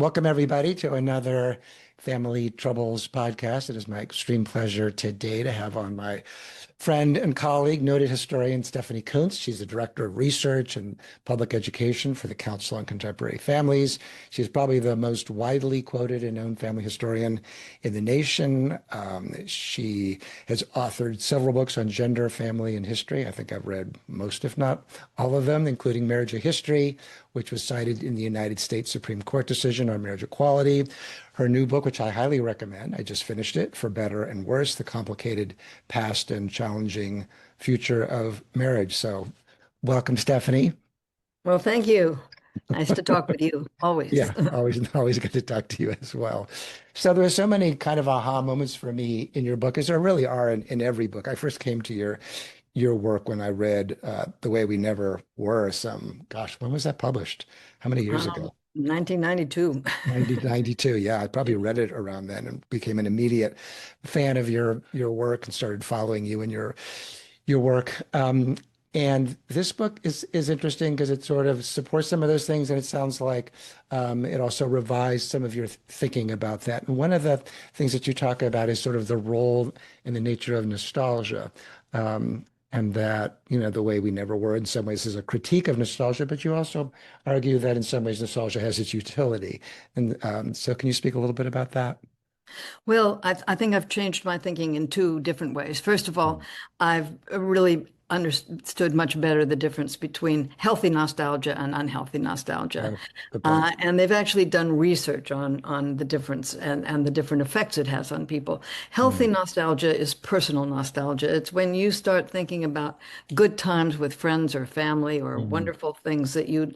Welcome, everybody, to another Family Troubles podcast. It is my extreme pleasure today to have on my friend and colleague, noted historian Stephanie Coontz. She's the director of research and public education for the Council on Contemporary Families. She's probably the most widely quoted and known family historian in the nation. She has authored several books on gender, family, and history. I think I've read most, if not all of them, including Marriage of History, which was cited in the United States Supreme Court decision on marriage equality. Her new book, which I highly recommend, I just finished it, For Better and Worse, The Complicated Past and Challenging Future of Marriage. So welcome, Stephanie. Well, thank you. Nice to talk with you, always. Yeah, always good to talk to you as well. So there are so many kind of aha moments for me in your book, as there really are in every book. I first came to your work when I read The Way We Never Were when was that published? How many years ago? 1992. 1992. Yeah, I probably read it around then and became an immediate fan of your work and started following you and your work. And this book is interesting because it sort of supports some of those things, and it sounds like it also revised some of your thinking about that. And one of the things that you talk about is sort of the role and the nature of nostalgia. And that, the way we never were in some ways is a critique of nostalgia, but you also argue that in some ways nostalgia has its utility. And so can you speak a little bit about that? Well, I think I've changed my thinking in two different ways. First of all, I've really understood much better the difference between healthy nostalgia and unhealthy nostalgia. And they've actually done research on the difference and the different effects it has on people. Healthy nostalgia is personal nostalgia. It's when you start thinking about good times with friends or family or wonderful things that you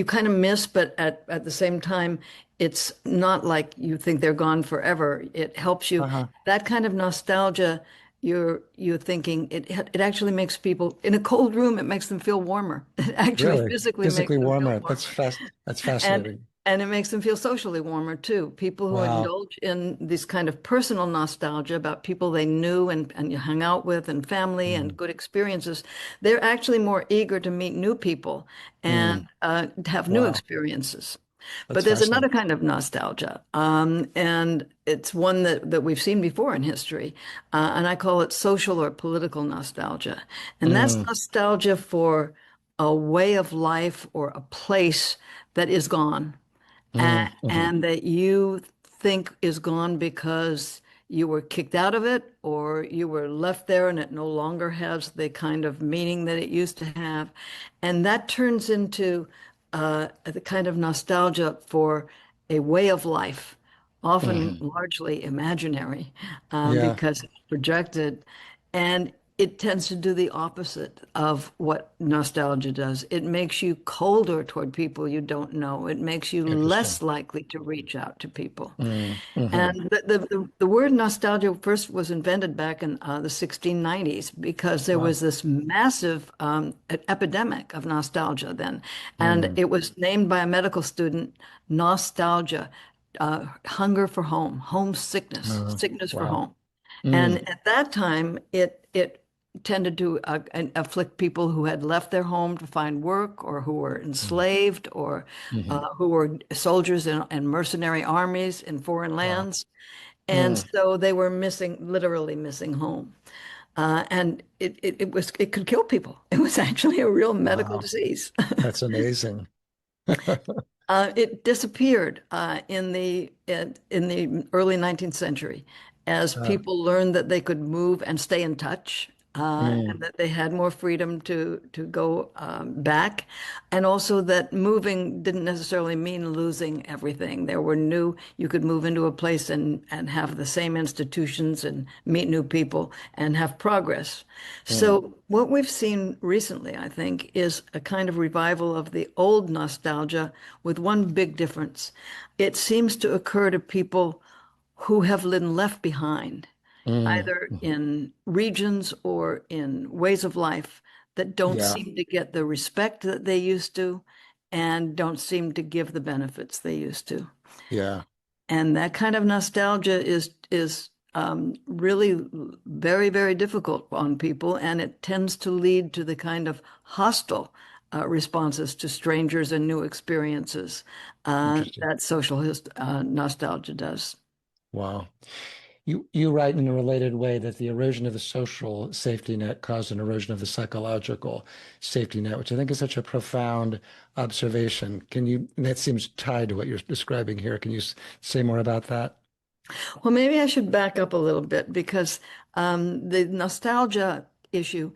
kind of miss, but at the same time, it's not like you think they're gone forever. It helps you. That kind of nostalgia, you're thinking it actually makes people in a cold room, it makes them feel warmer. It actually Really? physically makes Physically them feel warmer. warmer. That's fascinating. And it makes them feel socially warmer too. People who Wow. indulge in this kind of personal nostalgia about people they knew and you hung out with and family and Mm, good experiences, they're actually more eager to meet new people and mm. have new Wow. experiences. That's But there's another fascinating. kind of nostalgia, and it's one that we've seen before in history, and I call it social or political nostalgia. And that's Mm, nostalgia for a way of life or a place that is gone, mm, mhm. and that you think is gone because you were kicked out of it or you were left there and it no longer has the kind of meaning that it used to have. And that turns into the kind of nostalgia for a way of life, often Mhm. largely imaginary, Yeah. because it's projected. And it tends to do the opposite of what nostalgia does. It makes you colder toward people you don't know. It makes you Interesting. less likely to reach out to people. Mhm. And the word nostalgia first was invented back in the 1690s because there Wow. was this massive epidemic of nostalgia then. And Mm. it was named by a medical student nostalgia, hunger for home, homesickness, sickness for Wow. home. Mm. And at that time, it tended to afflict people who had left their home to find work, or who were Mm. enslaved, or Mhm. who were soldiers in mercenary armies in foreign Wow. lands. And Mm. so they were literally missing home. And it could kill people. It was actually a real medical Wow. disease. That's amazing. It disappeared in the early 19th century as Uh, people learned that they could move and stay in touch, and mm. that they had more freedom to go back, and also that moving didn't necessarily mean losing everything. You could move into a place and have the same institutions and meet new people and have progress. Mm. So what we've seen recently, I think, is a kind of revival of the old nostalgia with one big difference. It seems to occur to people who have been left behind, Mm. either Mhm. in regions or in ways of life that don't Yeah. seem to get the respect that they used to and don't seem to give the benefits they used to. Yeah. And that kind of nostalgia is really very, very difficult on people, and it tends to lead to the kind of hostile responses to strangers and new experiences Interesting. that nostalgia does. Wow. You write in a related way that the erosion of the social safety net caused an erosion of the psychological safety net, which I think is such a profound observation. And that seems tied to what you're describing here. Can you say more about that? Well, maybe I should back up a little bit because the nostalgia issue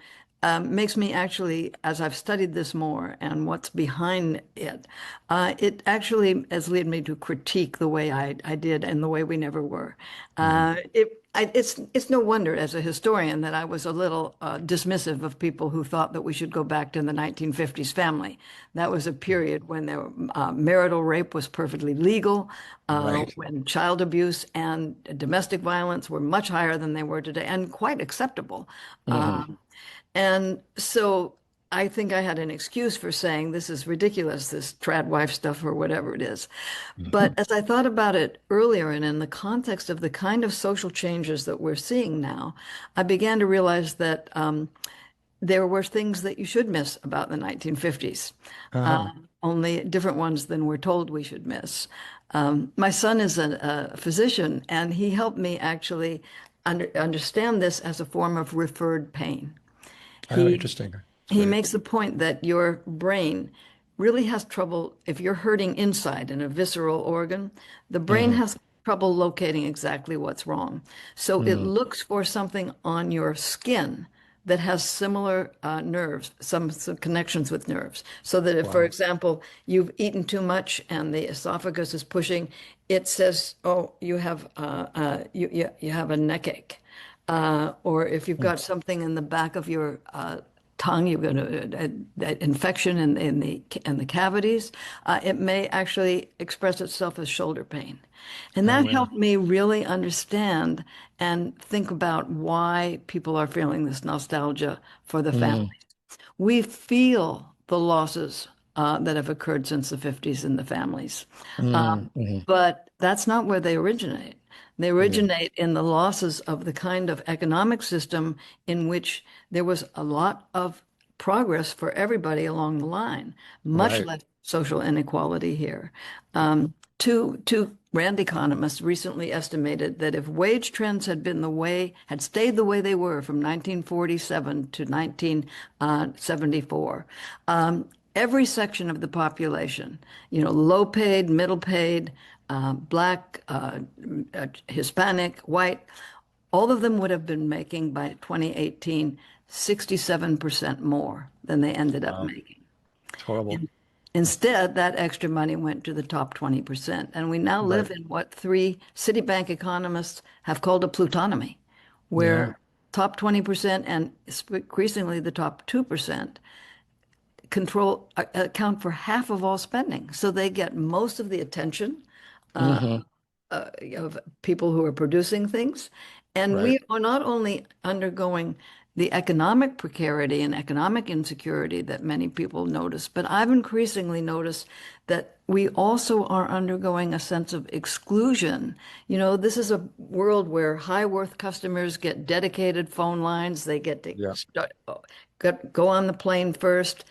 makes me actually, as I've studied this more and what's behind it, it actually has led me to critique the way I did and the way we never were. Mhm. It's no wonder as a historian that I was a little dismissive of people who thought that we should go back to the 1950s family. That was a period when marital rape was perfectly legal, Right. when child abuse and domestic violence were much higher than they were today and quite acceptable. Hmm. And so I think I had an excuse for saying this is ridiculous, this trad wife stuff or whatever it is. But as I thought about it earlier and in the context of the kind of social changes that we're seeing now, I began to realize that there were things that you should miss about the 1950s, Uh-huh. only different ones than we're told we should miss. My son is a physician, and he helped me actually understand this as a form of referred pain. Oh, He interesting. he Right. makes the point that your brain really has trouble if you're hurting inside in a visceral organ, the brain Hmm. has trouble locating exactly what's wrong. So it Mm. looks for something on your skin that has similar nerves, some connections with nerves. So that if, for Wow. example, you've eaten too much and the esophagus is pushing, it says, "Oh, you have a neck ache." Or if you've Mm. got something in the back of your tongue, you've got that infection in the cavities, it may actually express itself as shoulder pain. And Oh, that wow. helped me really understand and think about why people are feeling this nostalgia for the family. Mm. We feel the losses that have occurred since the 50s in the families. Mm. Hmm. But that's not where they originate. They Yeah. originate in the losses of the kind of economic system in which there was a lot of progress for everybody along the line, much Right. less social inequality here. Two Rand economists recently estimated that if wage trends had stayed the way they were from 1947 to 1974, every section of the population, low paid, middle paid, black, Hispanic, white, all of them would have been making by 2018 67% more than they ended up Wow. making. It's horrible. Instead, that extra money went to the top 20%. And we now Right. live in what three Citibank economists have called a plutonomy, Yeah. where top 20% and increasingly the top 2% account for half of all spending. So they get most of the attention Hmm. of people who are producing things. And Right. we are not only undergoing the economic precarity and economic insecurity that many people notice, but I've increasingly noticed that we also are undergoing a sense of exclusion. This is a world where high worth customers get dedicated phone lines. They get to Yeah. go on the plane first,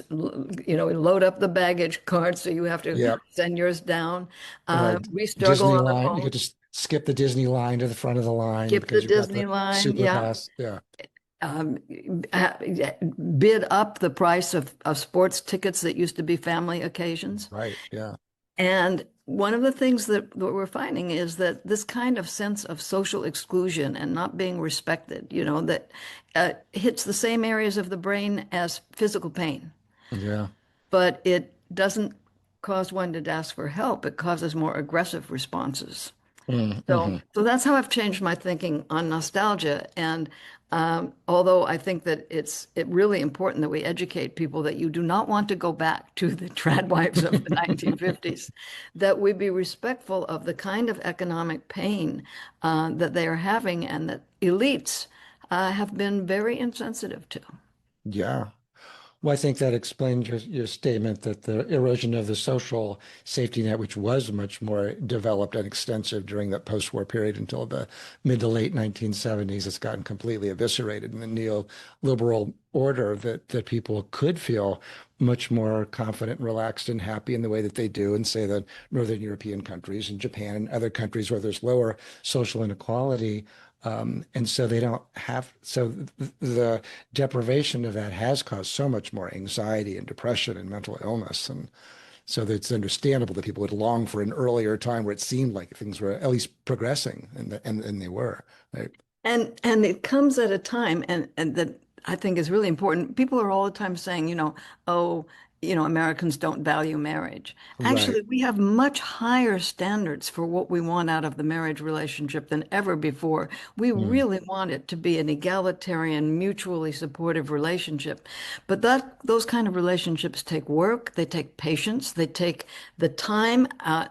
load up the baggage card, so you have to Yeah. send yours down. Right. We struggle Disney on the line. You phone, could just skip the Disney line to the front of the line skip the because you've got Disney the line, super yeah. pass. Yeah. Um, Bid up the price of sports tickets that used to be family occasions. Right. Yeah. And one of the things that we're finding is that this kind of sense of social exclusion and not being respected, that hits the same areas of the brain as physical pain, Yeah. but it doesn't cause one to ask for help. It causes more aggressive responses. So, Mm-hmm. so that's how I've changed my thinking on nostalgia. And although I think that it's really important that we educate people that you do not want to go back to the trad wives of the 1950s, that we be respectful of the kind of economic pain that they are having and that elites have been very insensitive to. Yeah. Well, I think that explains your statement that the erosion of the social safety net, which was much more developed and extensive during that post-war period until the mid to late 1970s, has gotten completely eviscerated in the neoliberal order that people could feel much more confident and relaxed and happy in the way that they do in, say, the Northern European countries and Japan and other countries where there's lower social inequality. And so they don't have, so the deprivation of that has caused so much more anxiety and depression and mental illness. And so that it's understandable that people would long for an earlier time where it seemed like things were at least progressing, and they were, right? And it comes at a time, and that I think is really important. People are all the time saying, oh, Americans don't value marriage. Right. Actually, we have much higher standards for what we want out of the marriage relationship than ever before. We Mm. really want it to be an egalitarian, mutually supportive relationship. But those kind of relationships take work, they take patience, they take the time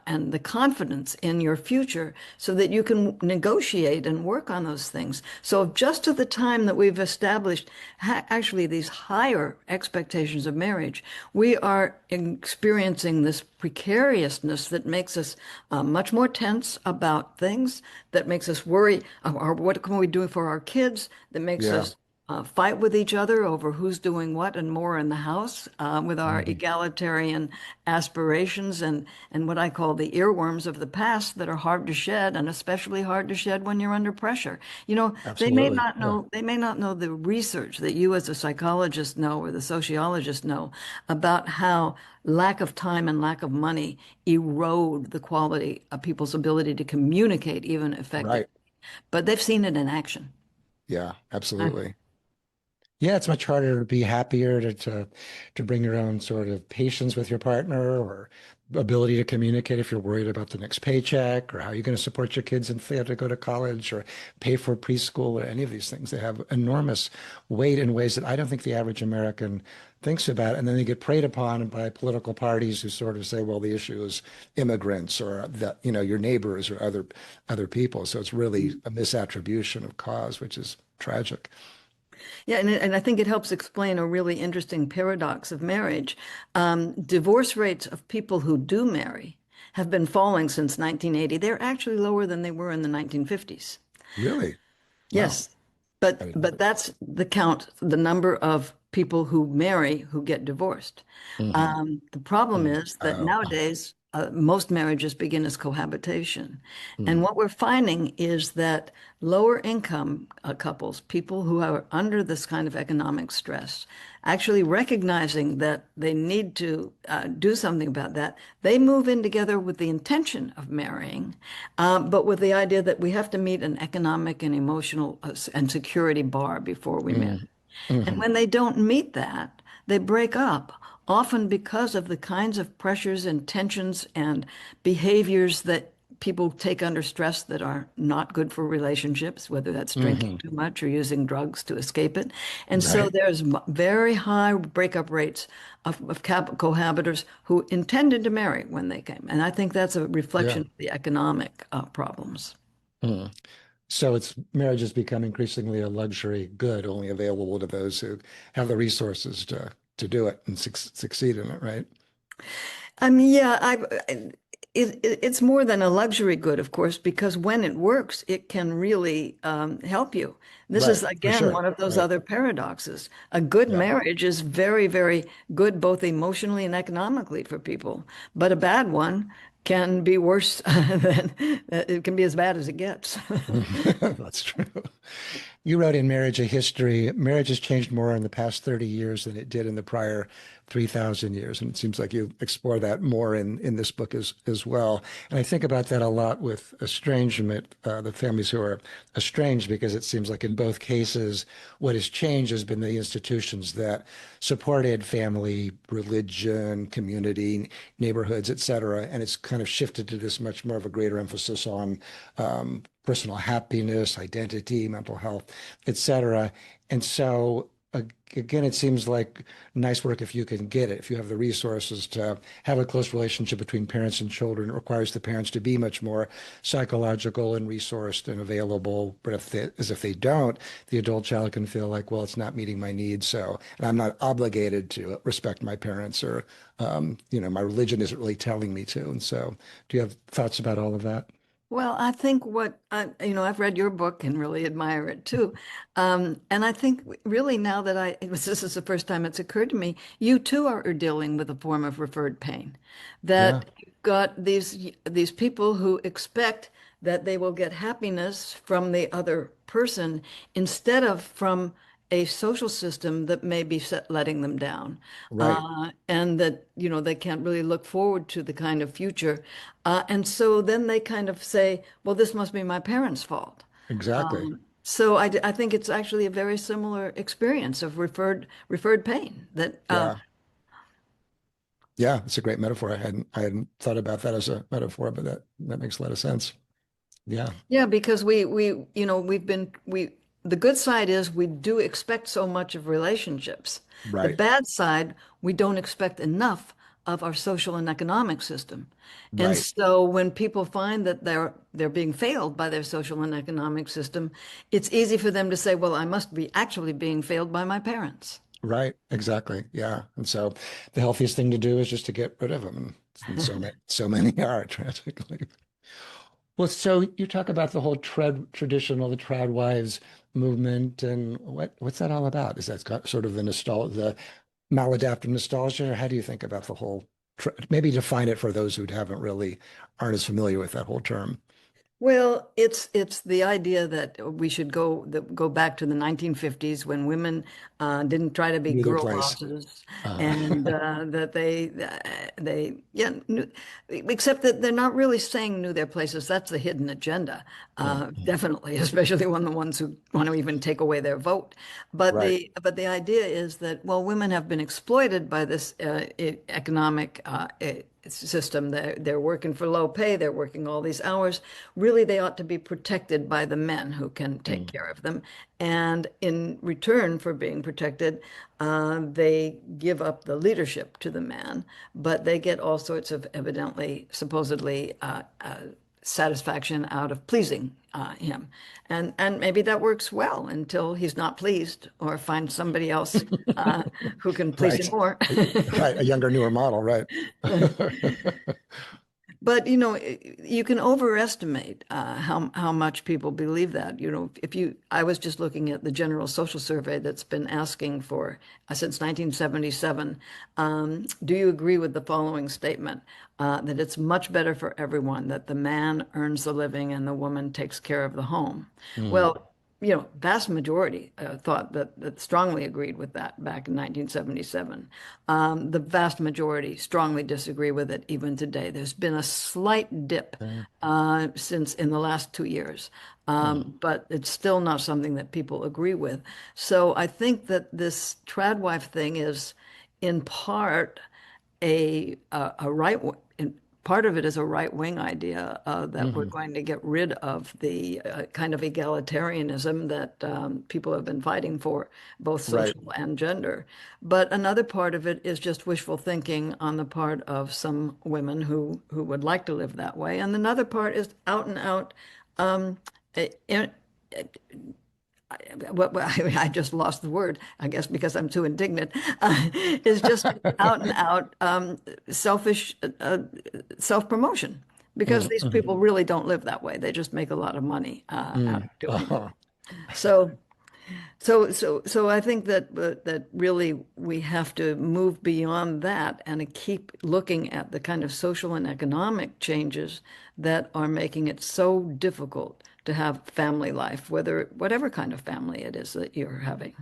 and the confidence in your future so that you can negotiate and work on those things. So just to the time that we've established actually these higher expectations of marriage, we are experiencing this precariousness that makes us much more tense about things, that makes us worry, what can we do for our kids, that makes Yeah. us fight with each other over who's doing what and more in the house with our Mhm. egalitarian aspirations and what I call the earworms of the past that are hard to shed and especially hard to shed when you're under pressure. Absolutely. Yeah. They may not know the research that you as a psychologist know or the sociologist know about how lack of time and lack of money erode the quality of people's ability to communicate even effectively. Right. But they've seen it in action. Yeah, absolutely. Yeah, it's much harder to be happier to bring your own sort of patience with your partner or ability to communicate if you're worried about the next paycheck or how you're going to support your kids if they have to go to college or pay for preschool or any of these things. They have enormous weight in ways that I don't think the average American thinks about. And then they get preyed upon by political parties who sort of say, well, the issue is immigrants or your neighbors or other people. So it's really a misattribution of cause, which is tragic. Yeah, and I think it helps explain a really interesting paradox of marriage. Divorce rates of people who do marry have been falling since 1980. They're actually lower than they were in the 1950s. Really? Wow. Yes, I but didn't know but that's the count, the number of people who marry who get divorced. that. Hmm. The problem Mm. is that Oh. nowadays most marriages begin as cohabitation, and Mm. what we're finding is that lower income couples, people who are under this kind of economic stress, actually recognizing that they need to do something about that, they move in together with the intention of marrying, but with the idea that we have to meet an economic and emotional and security bar before we marry. Mm. And Hmm. when they don't meet that, they break up, often because of the kinds of pressures and tensions and behaviors that people take under stress that are not good for relationships, whether that's drinking Hmm. too much or using drugs to escape it. And so Right. there's very high breakup rates of cohabitors who intended to marry when they came. And I think that's a Yeah. reflection of the economic problems. Mm. So it's marriage has become increasingly a luxury good, only available to those who have the resources to do it and succeed in it, right? I mean, yeah, it's more than a luxury good, of course, because when it works, it can really help you. This is, Right, for again, sure. one of those Right. other paradoxes. A good Yeah. marriage is very, very good, both emotionally and economically for people, but a bad one can be worse than it can be as bad as it gets. That's true. You wrote in Marriage a History, marriage has changed more in the past 30 years than it did in the prior 3,000 years. And it seems like you explore that more in this book as well. And I think about that a lot with estrangement, the families who are estranged, because it seems like in both cases, what has changed has been the institutions that supported family, religion, community, neighborhoods, et cetera. And it's kind of shifted to this much more of a greater emphasis on personal happiness, identity, mental health, et cetera. And so again, it seems like nice work if you can get it, if you have the resources to have a close relationship between parents and children. It requires the parents to be much more psychological and resourced and available. But as if they don't, the adult child can feel like, well, it's not meeting my needs. So, and I'm not obligated to respect my parents or, my religion isn't really telling me to. And so do you have thoughts about all of that? Well, I think I've read your book and really admire it too. And I think really now that this is the first time it's occurred to me, you too are dealing with a form of referred pain. Yeah, That you've got these people who expect that they will get happiness from the other person instead of from a social system that may be letting them down, right. and that they can't really look forward to the kind of future, and so then they kind of say, "Well, this must be my parents' fault." Exactly. So I think it's actually a very similar experience of referred pain. That Yeah. Yeah, it's a great metaphor. I hadn't thought about that as a metaphor, but that makes a lot of sense. Yeah, Yeah, because we the good side is we do expect so much of relationships. The right, bad side, we don't expect enough of our social and economic system. And right, so when people find that they're being failed by their social and economic system, it's easy for them to say, "Well, I must be actually being failed by my parents." right. Exactly. Yeah. And so the healthiest thing to do is just to get rid of them. And so many are tragically. Well, so you talk about the whole traditional, the trad wives movement, and what's that all about? Is that got sort of the maladaptive nostalgia, or how do you think about the whole, maybe define it for those who aren't as familiar with that whole term? Well, it's the idea that we should go back to the 1950s when women didn't try to be Knew their girl place. bosses, Uh, and that they yeah except that they're not really saying knew their places. That's the hidden agenda, definitely, especially when the ones who want to even take away their vote. But right. the idea is that, well, women have been exploited by this economic system. They're working for low pay. They're working all these hours. Really, they ought to be protected by the men who can take Mm. care of them. And in return for being protected, they give up the leadership to the man, but they get all sorts of evidently, supposedly, satisfaction out of pleasing him. And maybe that works well until he's not pleased or finds somebody else who can please him Right. more. Right. A younger, newer model. Right. But you can overestimate how much people believe that. I was just looking at the General Social Survey that's been asking for since 1977. Do you agree with the following statement that it's much better for everyone that the man earns the living and the woman takes care of the home? Mm. Well, vast majority thought that strongly agreed with that back in 1977. The vast majority strongly disagree with it even today. There's been a slight dip Okay. since in the last 2 years, Mm. but it's still not something that people agree with. So I think that this tradwife thing is in part a right part of it is a right wing idea that we're Mhm. going to get rid of the kind of egalitarianism that people have been fighting for, both Right. social and gender. But another part of it is just wishful thinking on the part of some women who would like to live that way, and another part is out and out um, I just lost the word, I guess, because I'm too indignant, is just out and out selfish self-promotion. Because Mm. these Mhm. people really don't live that way. They just make a lot of money out Mm. of doing it. Uh-huh. So, so I think that really we have to move beyond that and keep looking at the kind of social and economic changes that are making it so difficult to have family life, whatever kind of family it is that you're having.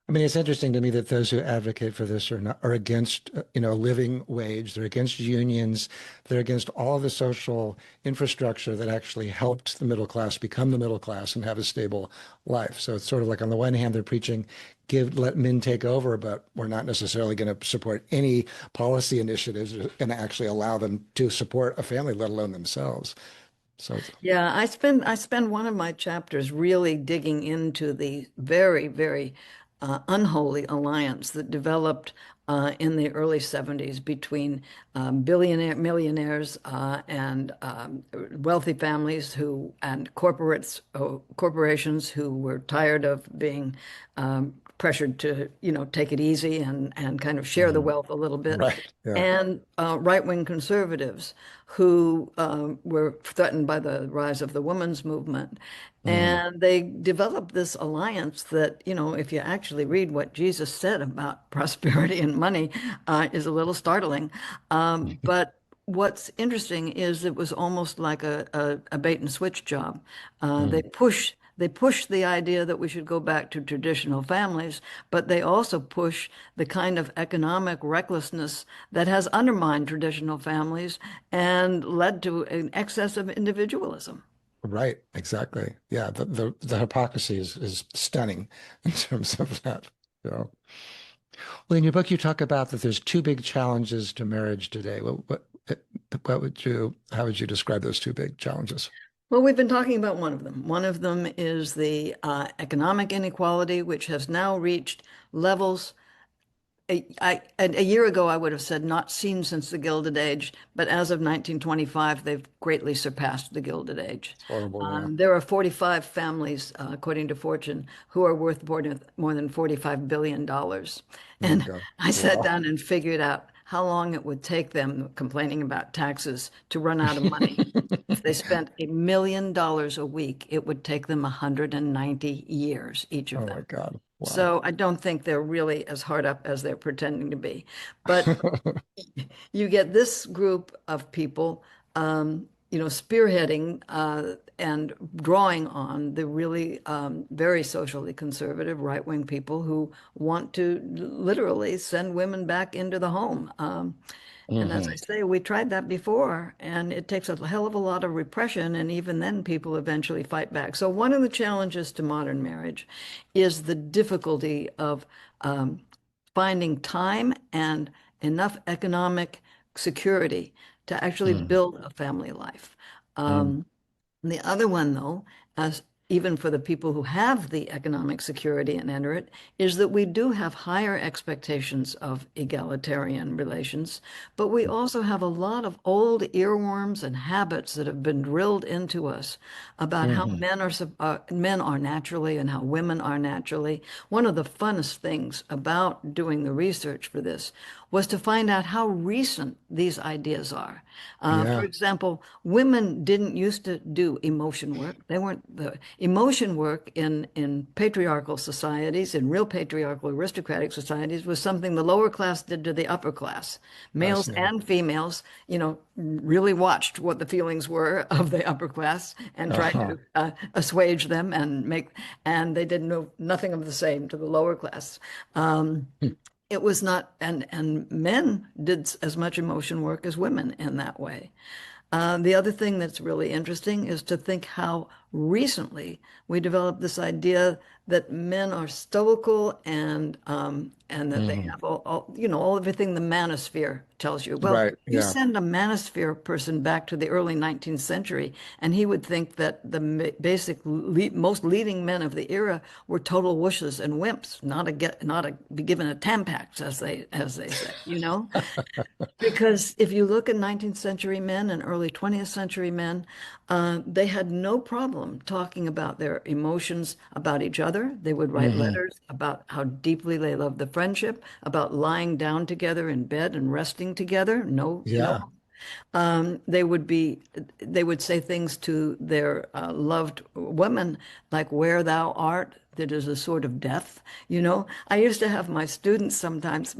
I mean, it's interesting to me that those who advocate for this are against, living wage. They're against unions. They're against all the social infrastructure that actually helped the middle class become the middle class and have a stable life. So it's sort of like on the one hand, they're preaching, let men take over, but we're not necessarily going to support any policy initiatives that are going to actually allow them to support a family, let alone themselves. So it's, Yeah, I spend one of my chapters really digging into the very, very unholy alliance that developed in the early 70s between millionaires and wealthy families and corporations who were tired of being pressured to, take it easy and kind of share the Mhm. wealth a little bit, Right. Yeah. and right-wing conservatives who were threatened by the rise of the women's movement. Mm. And they developed this alliance that, if you actually read what Jesus said about prosperity and money, is a little startling. But what's interesting is it was almost like a bait and switch job. Mm. They push the idea that we should go back to traditional families, but they also push the kind of economic recklessness that has undermined traditional families and led to an excess of individualism. Right, exactly. Yeah, the hypocrisy is stunning in terms of that. So, well, in your book, you talk about that there's two big challenges to marriage today. What would you, how would you describe those two big challenges? Well, we've been talking about one of them. One of them is the economic inequality, which has now reached levels. A year ago, I would have said not seen since the Gilded Age, but as of 1925, they've greatly surpassed the Gilded Age. It's horrible, yeah. There are 45 families, according to Fortune, who are worth more than $45 billion. Oh my And God. I sat Wow. down and figured out how long it would take them, complaining about taxes, to run out of money. If they spent $1 million a week, it would take them 190 years, each of Oh my them. God. Wow. So I don't think they're really as hard up as they're pretending to be. But you get this group of people, spearheading and drawing on the really very socially conservative right-wing people who want to literally send women back into the home. And as I Hmm. say, we tried that before, and it takes a hell of a lot of repression, and even then, people eventually fight back. So, one of the challenges to modern marriage is the difficulty of finding time and enough economic security to actually Mm. build a family life. Mm. Um, the other one, though, as even for the people who have the economic security and enter it, is that we do have higher expectations of egalitarian relations, but we also have a lot of old earworms and habits that have been drilled into us about how Hmm. men are naturally and how women are naturally. One of the funnest things about doing the research for this was to find out how recent these ideas are. For Yeah. example, women didn't used to do emotion work. They weren't the emotion work in patriarchal societies, in real patriarchal aristocratic societies, was something the lower class did to the upper class. Males Fascinating. and females, really watched what the feelings were of the upper class and tried Uh-huh. to assuage them and they did nothing of the same to the lower class. It was not, and men did as much emotion work as women in that way. The other thing that's really interesting is to think how recently we developed this idea that men are stoical and that they Hmm. have all everything the manosphere tells you. Well, Right. you Yeah. send a manosphere person back to the early 19th century, and he would think that the most leading men of the era were total wushes and wimps, not to be given a tampax, as they say. Because if you look at 19th century men and early 20th century men, they had no problem talking about their emotions about each other. They would write Hmm. letters about how deeply they loved the friendship, about lying down together in bed and resting together. No, Yeah. they would be, they would say things to their loved women like, "Where thou art, that is a sort of death." I used to have my students sometimes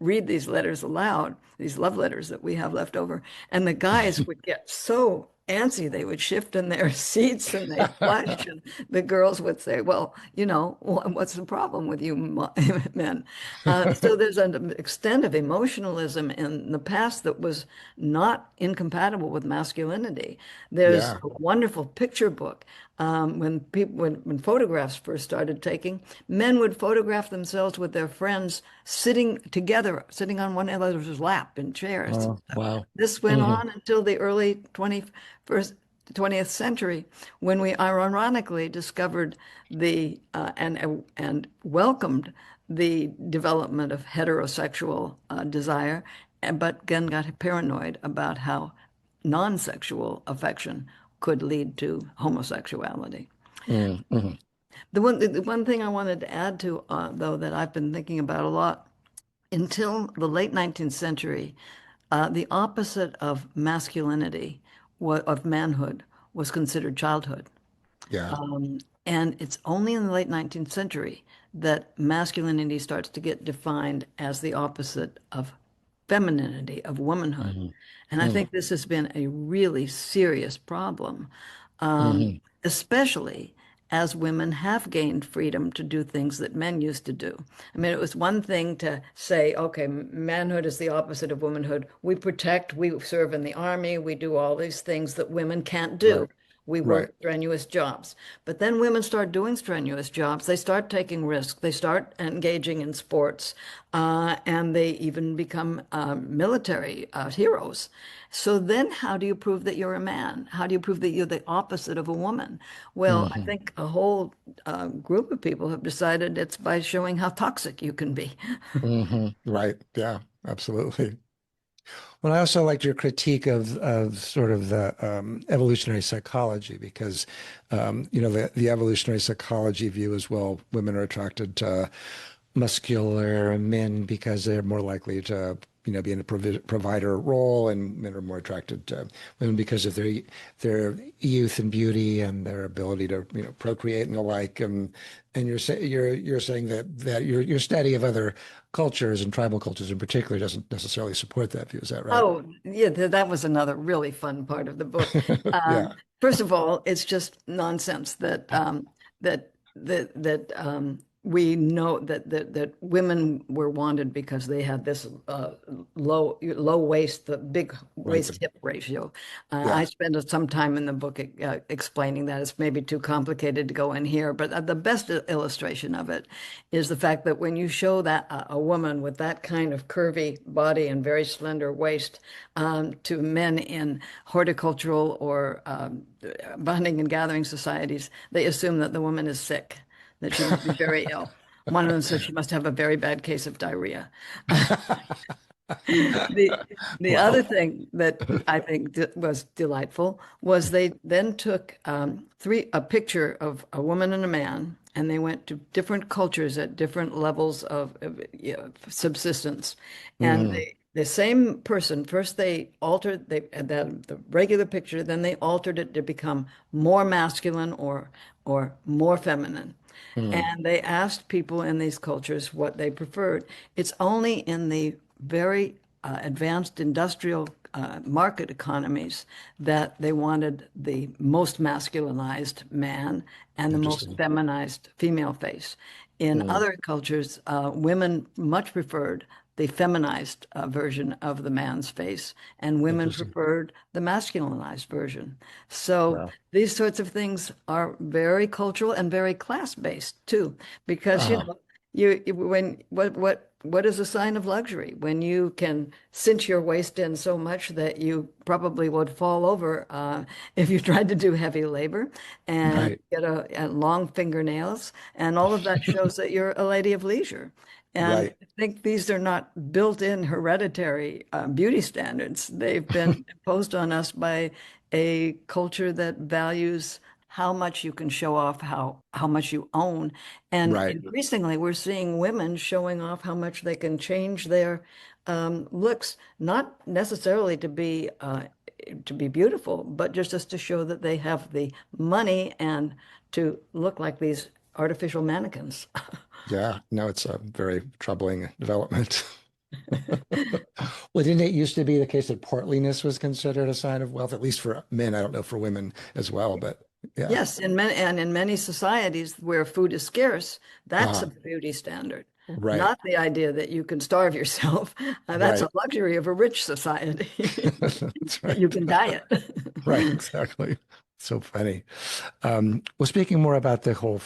read these letters aloud, these love letters that we have left over, and the guys would get so antsy they would shift in their seats and they'd flush, and the girls would say, "Well, what's the problem with you men?" So there's an extent of emotionalism in the past that was not incompatible with masculinity. There's Yeah. a wonderful picture book. When photographs first started taking, men would photograph themselves with their friends sitting together, sitting on one another's lap in chairs. Oh, wow. This went Hmm. on until the early 20th century, when we ironically discovered and welcomed the development of heterosexual desire, but again got paranoid about how non-sexual affection could lead to homosexuality. Hmm. The one thing I wanted to add to, though, that I've been thinking about a lot, until the late 19th century, the opposite of masculinity, of manhood, was considered childhood. Yeah. And it's only in the late 19th century that masculinity starts to get defined as the opposite of femininity, of womanhood. Hmm. And I think this has been a really serious problem, um, Hmm. especially as women have gained freedom to do things that men used to do. I mean, it was one thing to say, okay, manhood is the opposite of womanhood. We protect, we serve in the army, we do all these things that women can't do. Right. We Right. work strenuous jobs. But then women start doing strenuous jobs. They start taking risks. They start engaging in sports, and they even become military heroes. So then, how do you prove that you're a man? How do you prove that you're the opposite of a woman? Well, I Hmm. think a whole group of people have decided it's by showing how toxic you can be. Hmm. Right. Yeah, absolutely. Well, I also liked your critique of sort of the evolutionary psychology because the evolutionary psychology view as well, women are attracted to muscular men because they're more likely to be in a provider role, and men are more attracted to women because of their youth and beauty and their ability to procreate and the like. And you're saying that your study of other cultures and tribal cultures in particular doesn't necessarily support that view. Is that right? Oh, yeah, that was another really fun part of the book. Yeah. First of all, it's just nonsense that we know that women were wanted because they had this low waist, the big Right. waist hip ratio. I Yeah. spent some time in the book explaining that. It's maybe too complicated to go in here, but the best illustration of it is the fact that when you show that a woman with that kind of curvy body and very slender waist to men in horticultural or hunting and gathering societies, they assume that the woman is sick, that she must be very ill. One of them said she must have a very bad case of diarrhea. The the other Wow. thing that I think was delightful was they then took a picture of a woman and a man, and they went to different cultures at different levels of subsistence, and Hmm. the same person first they altered the regular picture, then they altered it to become more masculine or more feminine. Hmm. And they asked people in these cultures what they preferred. It's only in the very advanced industrial market economies that they wanted the most masculinized man and the most Interesting. feminized female face. In Hmm. other cultures, women much preferred the feminized version of the man's face, and women Interesting. preferred the masculinized version. So Wow. these sorts of things are very cultural and very class-based too, because Uh-huh. when what is a sign of luxury? When you can cinch your waist in so much that you probably would fall over if you tried to do heavy labor, and Right. get a long fingernails, and all of that shows that you're a lady of leisure. And Right. I think these are not built-in hereditary beauty standards. They've been imposed on us by a culture that values how much you can show off, how much you own. And Right. increasingly, we're seeing women showing off how much they can change their looks, not necessarily to be beautiful, but just as to show that they have the money and to look like these artificial mannequins. Yeah. No, it's a very troubling development. Well, didn't it used to be the case that portliness was considered a sign of wealth, at least for men? I don't know for women as well, but yeah. Yes, in many societies where food is scarce, that's a Uh-huh. beauty standard, Right. not the idea that you can starve yourself. That's a Right. luxury of a rich society That's that you right. can diet. Right. Exactly. So funny. Well, speaking more about the whole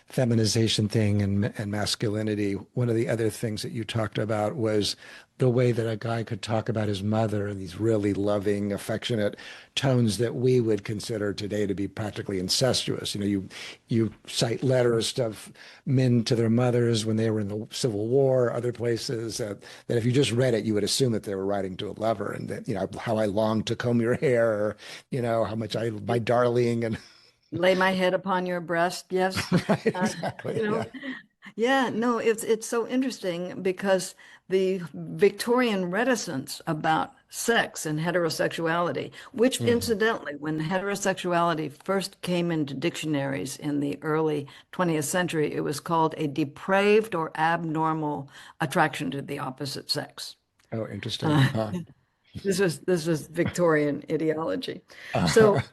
feminization thing and masculinity, one of the other things that you talked about was the way that a guy could talk about his mother in these really loving, affectionate tones that we would consider today to be practically incestuous. You cite letters of men to their mothers when they were in the Civil War, other places that if you just read it, you would assume that they were writing to a lover, and that how I long to comb your hair, or how much my darling, and Lay my head upon your breast. Yes. right, Uh, exactly, you yeah, know, Yeah, no, it's so interesting because the Victorian reticence about sex and heterosexuality, which Mhm. incidentally, when heterosexuality first came into dictionaries in the early 20th century, it was called a depraved or abnormal attraction to the opposite sex. Oh, interesting. Uh, Huh. this was Victorian ideology. Uh, So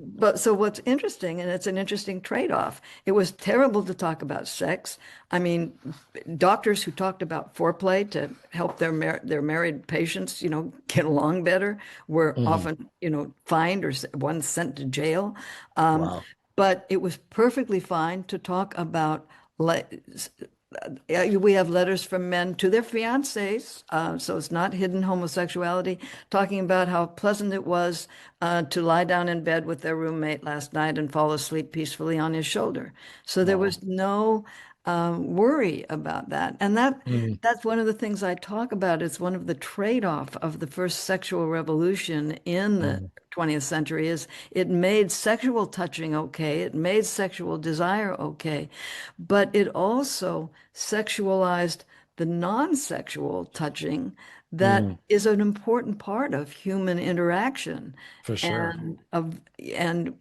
but so what's interesting, and it's an interesting trade-off. It was terrible to talk about sex. I mean, doctors who talked about foreplay to help their married patients, get along better were mhm. often, fined or one sent to jail. Um, Wow. but it was perfectly fine to talk about le we have letters from men to their fiancés, so it's not hidden homosexuality, talking about how pleasant it was to lie down in bed with their roommate last night and fall asleep peacefully on his shoulder. So there Wow. was no worry about that. And Mm, that's one of the things I talk about. It's one of the trade-off of the first sexual revolution in the mm, 20th century is it made sexual touching okay, it made sexual desire okay, but it also sexualized the non-sexual touching that mm, is an important part of human interaction for sure. and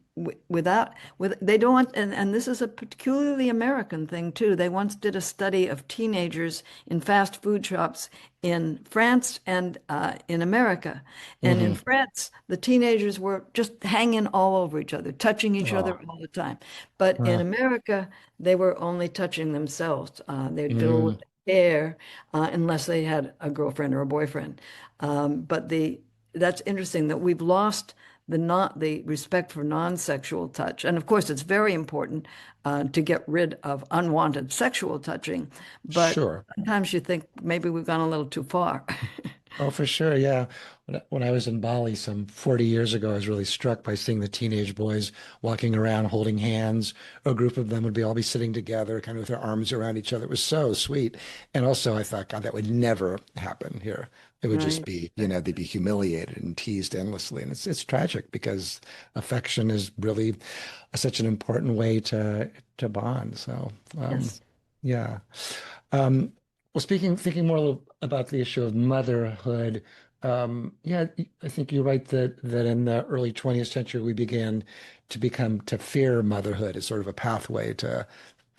without they don't want and this is a peculiarly American thing too. They once did a study of teenagers in fast food shops in France and in America. And in Hmm. France, the teenagers were just hanging all over each other, touching each other Oh, all the time. But in uh, America, they were only touching themselves. They'd fiddle mm, with hair unless they had a girlfriend or a boyfriend. But that's interesting that we've lost the respect for non-sexual touch. And of course, it's very important to get rid of unwanted sexual touching. But sure. sometimes you think maybe we've gone a little too far. Oh, for sure. Yeah. When I was in Bali some 40 years ago, I was really struck by seeing the teenage boys walking around holding hands. A group of them would all be sitting together, kind of with their arms around each other. It was so sweet. And also, I thought, God, that would never happen here. It would just Right. be, they'd be humiliated and teased endlessly. And it's tragic because affection is really such an important way to bond. So, Yes. yeah. Um, well, thinking more about the issue of motherhood, yeah, I think you're right that in the early 20th century we began to fear motherhood as sort of a pathway to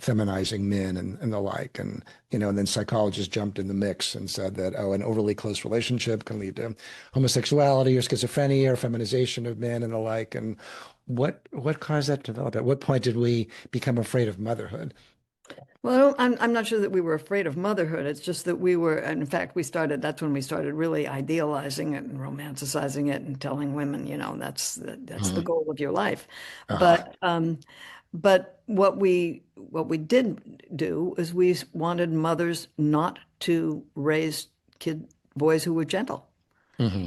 feminizing men and the like, and then psychologists jumped in the mix and said that an overly close relationship can lead to homosexuality or schizophrenia or feminization of men and the like, and what caused that to develop? At what point did we become afraid of motherhood? Well, I'm not sure that we were afraid of motherhood. It's just that we were, and in fact, that's when we started really idealizing it and romanticizing it and telling women, that's the Mhm. goal of your life. Uh-huh. But what we did do is we wanted mothers not to raise boys who were gentle. Hmm.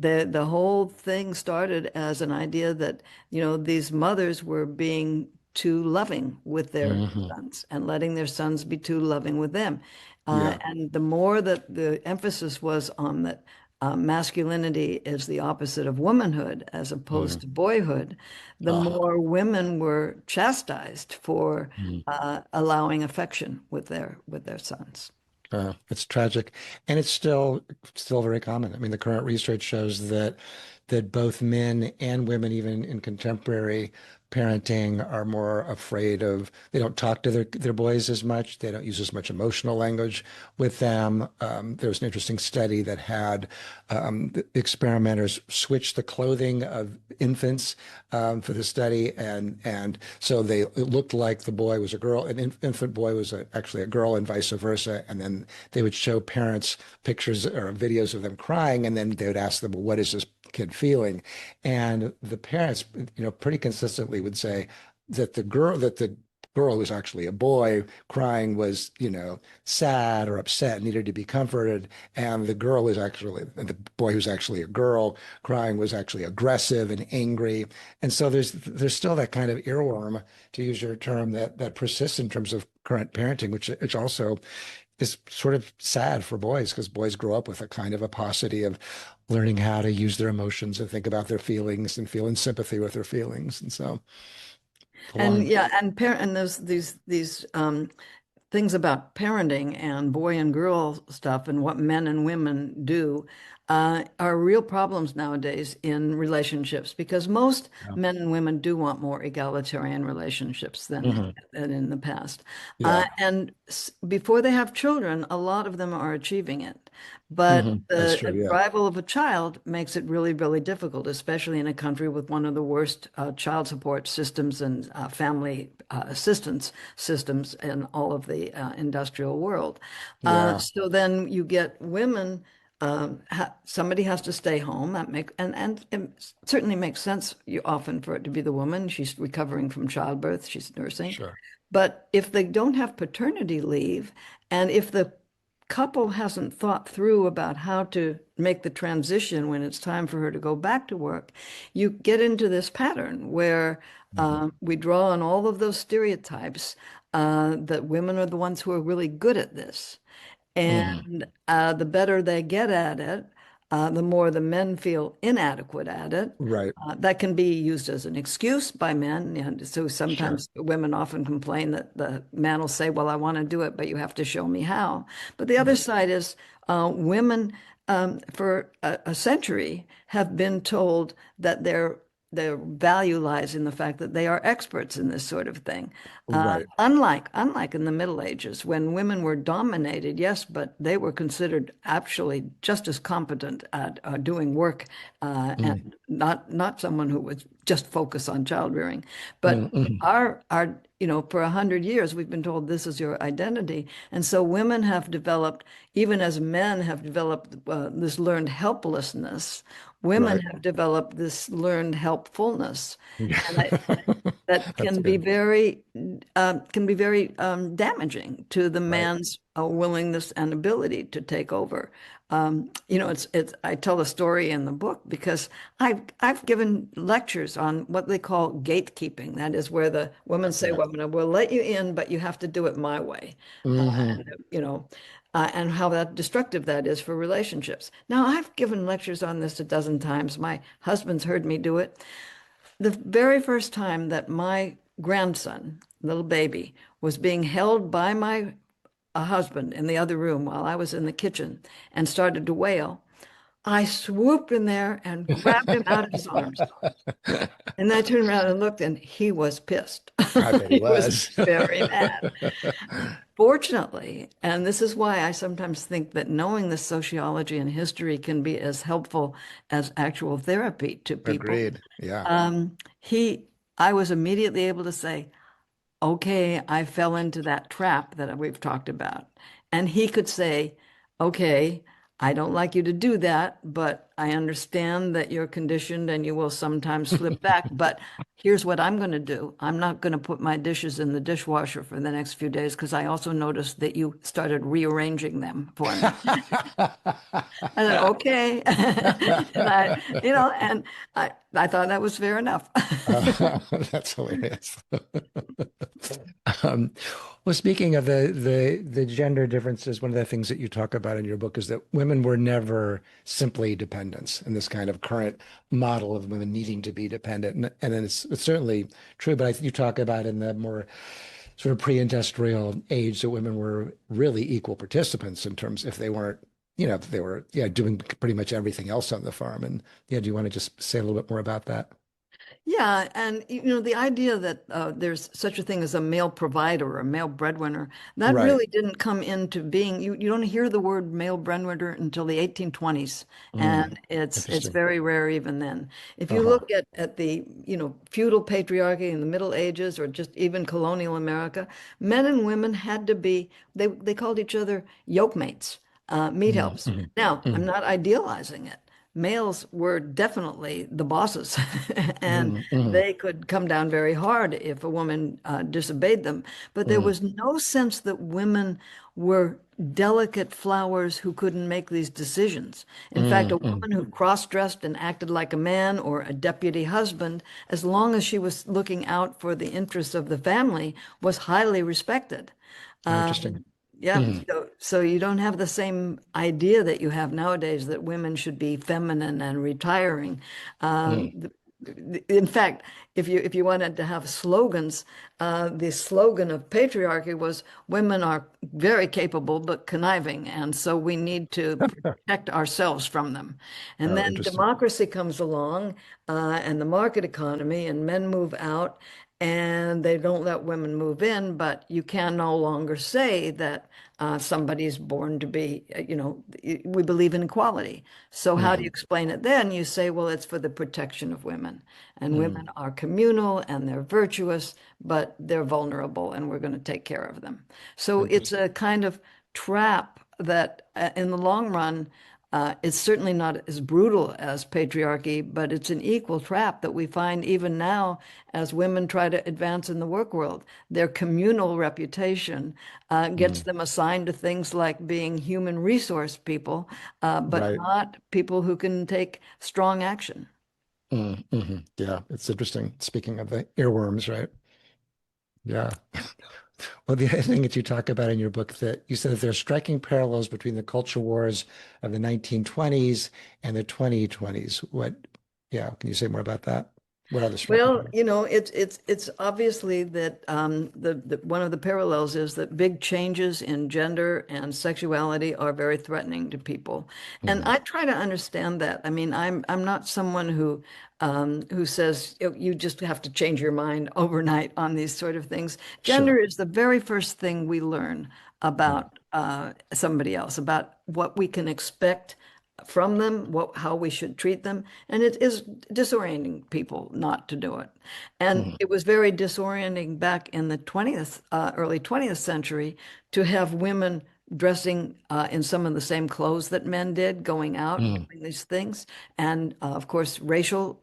The whole thing started as an idea that, these mothers were being too loving with their Hmm. sons and letting their sons be too loving with them. Yeah. And the more that the emphasis was on that masculinity is the opposite of womanhood as opposed Mm. to boyhood, the Uh-huh. more women were chastised for Mm. allowing affection with their sons. It's tragic, and it's still very common. I mean, the current research shows that both men and women, even in contemporary parenting, are more afraid of. They don't talk to their boys as much. They don't use as much emotional language with them. There was an interesting study that had the experimenters switch the clothing of infants for the study, and so it looked like the boy was a girl, an infant boy was actually a girl, and vice versa. And then they would show parents pictures or videos of them crying, and then they would ask them, well, what is this kid feeling? And the parents, pretty consistently would say that the girl who was actually a boy crying was, sad or upset, needed to be comforted. And the boy who's actually a girl crying was actually aggressive and angry. And so there's still that kind of earworm, to use your term, that persists in terms of current parenting, which also is sort of sad for boys because boys grow up with a kind of a paucity of learning how to use their emotions and think about their feelings and feel in sympathy with their feelings. And so, And long. yeah, and parent and those these things about parenting and boy and girl stuff and what men and women do are real problems nowadays in relationships because most Yeah. men and women do want more egalitarian relationships Hmm. than in the past. Yeah. And before they have children, a lot of them are achieving it. But Hmm. That's the true. Yeah. arrival of a child makes it really, really difficult, especially in a country with one of the worst child support systems and family assistance systems in all of the industrial world. Yeah. So then you get women, somebody has to stay home. And it certainly makes sense often for it to be the woman. She's recovering from childbirth, she's nursing. Sure. But if they don't have paternity leave, and if the couple hasn't thought through about how to make the transition when it's time for her to go back to work, you get into this pattern where Hmm. we draw on all of those stereotypes that women are the ones who are really good at this. Hmm. And the better they get at it, the more the men feel inadequate at it. Right. That can be used as an excuse by men. And so Sure. sometimes women often complain that the man will say, well, I want to do it, but you have to show me how. But the other Right. side is women for a century have been told that their value lies in the fact that they are experts in this sort of thing. Right. Unlike in the Middle Ages, when women were dominated, yes, but they were considered actually just as competent at doing work Mm. and not someone who was just focused on child rearing. But Mm. Mm. our for 100 years we've been told this is your identity, and so women have developed, even as men have developed this learned helplessness. Women Right. have developed this learned helpfulness, Yeah. and that That's can be good. very damaging to the Right. man's willingness and ability to take over. It's I tell the story in the book because I've given lectures on what they call gatekeeping. That is where the women say, Yeah. "Well, we'll let you in, but you have to do it my way," Hmm. and and how destructive that is for relationships. Now, I've given lectures on this a dozen times. My husband's heard me do it. The very first time that my grandson, little baby, was being held by my husband in the other room while I was in the kitchen and started to wail, I swooped in there and grabbed him out of his arms. And I turned around and looked, and he was pissed. I bet he He was was. very mad. Fortunately, and this is why I sometimes think that knowing the sociology and history can be as helpful as actual therapy to people. Agreed. Yeah. Um, he, I was immediately able to say, okay, I fell into that trap that we've talked about. And he could say, okay, I don't like you to do that, but I understand that you're conditioned and you will sometimes slip back. But here's what I'm going to do. I'm not going to put my dishes in the dishwasher for the next few days because I also noticed that you started rearranging them for me. I said, okay. And I thought that was fair enough. That's hilarious. Um, well, speaking of the gender differences, one of the things that you talk about in your book is that women were never simply dependents in this kind of current model of women needing to be dependent. And then it's certainly true, but you talk about in the more sort of pre-industrial age that women were really equal participants in terms if they weren't, if they were, yeah, doing pretty much everything else on the farm. And yeah, do you want to just say a little bit more about that? Yeah, and the idea that there's such a thing as a male provider or a male breadwinner, that Right. really didn't come into being. You don't hear the word male breadwinner until the 1820s, Mm, and it's interesting. very rare even then. If you Uh-huh. look at the feudal patriarchy in the Middle Ages or just even colonial America, men and women had to be they called each other yokemates, meat Mm, helps. mhm, Now, I'm mhm, not idealizing it. Males were definitely the bosses, and mhm, mhm, they could come down very hard if a woman disobeyed them. But there mhm, was no sense that women were delicate flowers who couldn't make these decisions. In fact, a mhm, mhm. woman who cross-dressed and acted like a man or a deputy husband, as long as she was looking out for the interests of the family, was highly respected. Oh, interesting. Yeah, Mhm, so you don't have the same idea that you have nowadays that women should be feminine and retiring. mhm. In fact, if you wanted to have slogans, the slogan of patriarchy was "Women are very capable but conniving, and so we need to protect ourselves from them." And Oh, then interesting. democracy comes along, and the market economy, and men move out, and they don't let women move in. But you can no longer say that somebody is born to be, we believe in equality. So how do you Hmm. explain it then? You say, well, it's for the protection of women. And women are communal and they're virtuous, but they're vulnerable and we're going to take care of them. So it's Interesting. a kind of trap that in the long run, it's certainly not as brutal as patriarchy, but it's an equal trap that we find even now as women try to advance in the work world. Their communal reputation gets Mm. them assigned to things like being human resource people, but Right. not people who can take strong action. Yeah, it's interesting. Speaking of the earworms, right? Yeah. Well, the other thing that you talk about in your book that you said that there are striking parallels between the culture wars of the 1920s and the 2020s. Yeah, can you say more about that? What are the striking Well, parallels? it's obviously that the one of the parallels is that big changes in gender and sexuality are very threatening to people, and Mhm. I try to understand that. I mean, I'm not someone who says you just have to change your mind overnight on these sort of things. Gender Sure. is the very first thing we learn Mm. about somebody else, about what we can expect from them, how we should treat them. And it is disorienting people not to do it. And Mhm. it was very disorienting back in the early 20th century to have women dressing in some of the same clothes that men did, going out, Mhm. doing these things. And of course, racial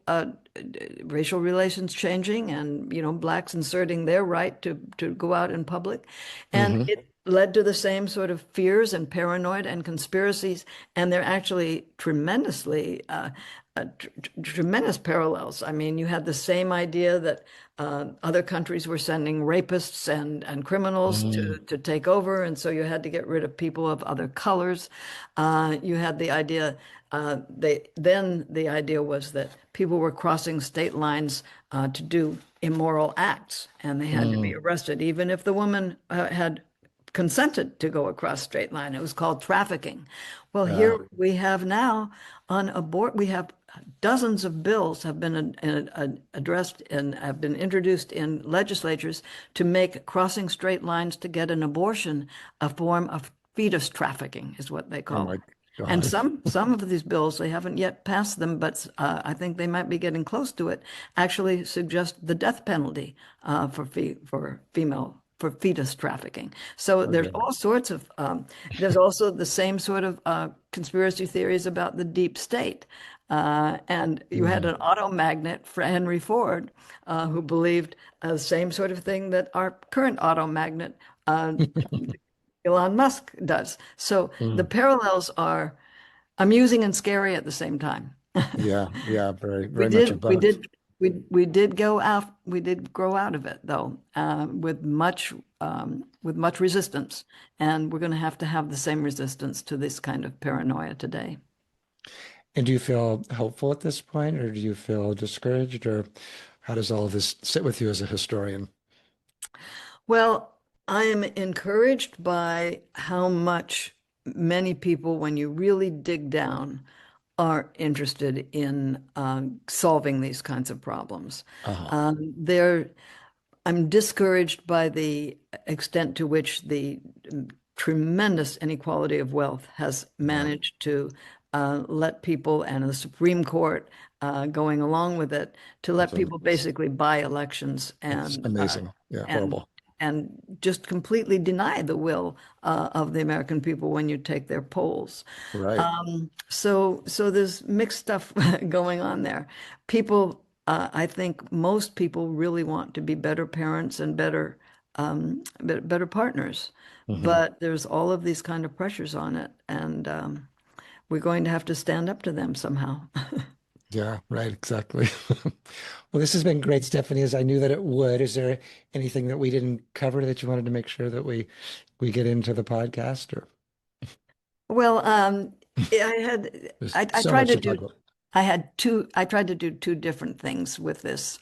relations changing and, blacks inserting their right to go out in public. And Mhm. it led to the same sort of fears and paranoid and conspiracies. And they're actually tremendous parallels. I mean, you had the same idea that other countries were sending rapists and criminals Mhm. to take over, and so you had to get rid of people of other colors. You had the idea. The idea was that people were crossing state lines to do immoral acts, and they had to be Mhm. arrested, even if the woman had consented to go across straight line. It was called trafficking. Well, here Yeah. we have now on abort. We have dozens of bills have been addressed and have been introduced in legislatures to make crossing straight lines to get an abortion a form of fetus trafficking, is what they Oh call it. my And God. some of these bills, they haven't yet passed them, but I think they might be getting close to it, actually suggest the death penalty for female for fetus trafficking. So there's Okay. all sorts of there's also the same sort of conspiracy theories about the deep state. And you had Mhm. an auto magnate, Henry Ford, who believed the same sort of thing that our current auto magnate, uh, Elon Musk, does. So the Mhm. parallels are amusing and scary at the same time. Yeah, yeah, very, We very much of did, we both. did, we did go out, we did grow out of it though, with much resistance, and we're going to have the same resistance to this kind of paranoia today. And do you feel hopeful at this point, or do you feel discouraged, or how does all of this sit with you as a historian? Well, I am encouraged by how much many people, when you really dig down, are interested in solving these kinds of problems. Uh-huh. They're I'm discouraged by the extent to which the tremendous inequality of wealth has Yeah, managed to let people, and the Supreme Court going along with it, to it's let a, people basically buy elections it's amazing. Yeah, and horrible. and just completely deny the will of the American people when you take their polls. Right. So there's mixed stuff going on there. People, I think most people really want to be better parents and better partners, Hmm. but there's all of these kind of pressures on it, and we're going to have to stand up to them somehow. Yeah, right, exactly. Well, this has been great, Stephanie, as I knew that it would. Is there anything that we didn't cover that you wanted to make sure that we get into the podcast, or Well, I had there's I so tried much to to talk do about? I tried to do two different things with this.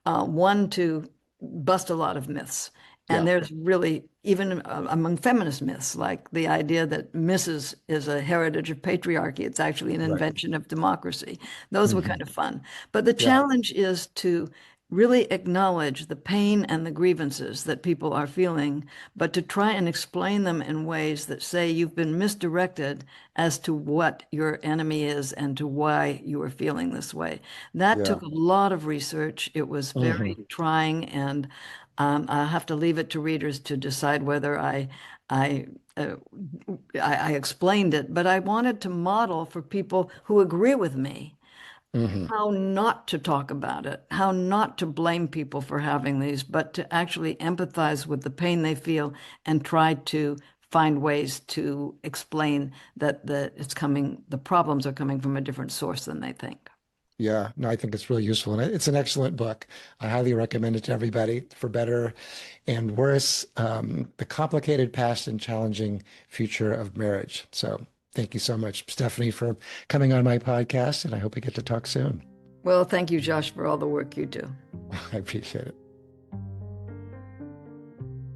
One, to bust a lot of myths. And Yeah. there's really, even among feminist myths, like the idea that Mrs. is a heritage of patriarchy. It's actually an Right. invention of democracy. Those were Hmm. kind of fun. But the Yeah. challenge is to really acknowledge the pain and the grievances that people are feeling, but to try and explain them in ways that say you've been misdirected as to what your enemy is and to why you are feeling this way. That Yeah. took a lot of research. It was very Hmm. trying, and I'll have to leave it to readers to decide whether I, uh, I explained it, but I wanted to model for people who agree with me Hmm. how not to talk about it, how not to blame people for having these, but to actually empathize with the pain they feel and try to find ways to explain that the problems are coming from a different source than they think. Yeah, no, I think it's really useful. And it's an excellent book. I highly recommend it to everybody, For Better and Worse, The Complicated Past and Challenging Future of Marriage. So thank you so much, Stephanie, for coming on my podcast, and I hope we get to talk soon. Well, thank you, Josh, for all the work you do. I appreciate it.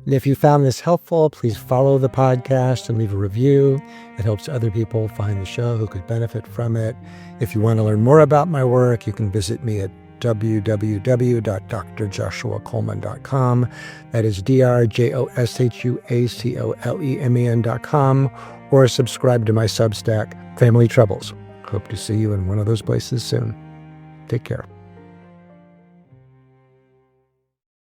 And if you found this helpful, please follow the podcast and leave a review. It helps other people find the show who could benefit from it. If you want to learn more about my work, you can visit me at www.drjoshuacoleman.com. That is drjoshuacoleman.com, or subscribe to my Substack, Family Troubles. Hope to see you in one of those places soon. Take care.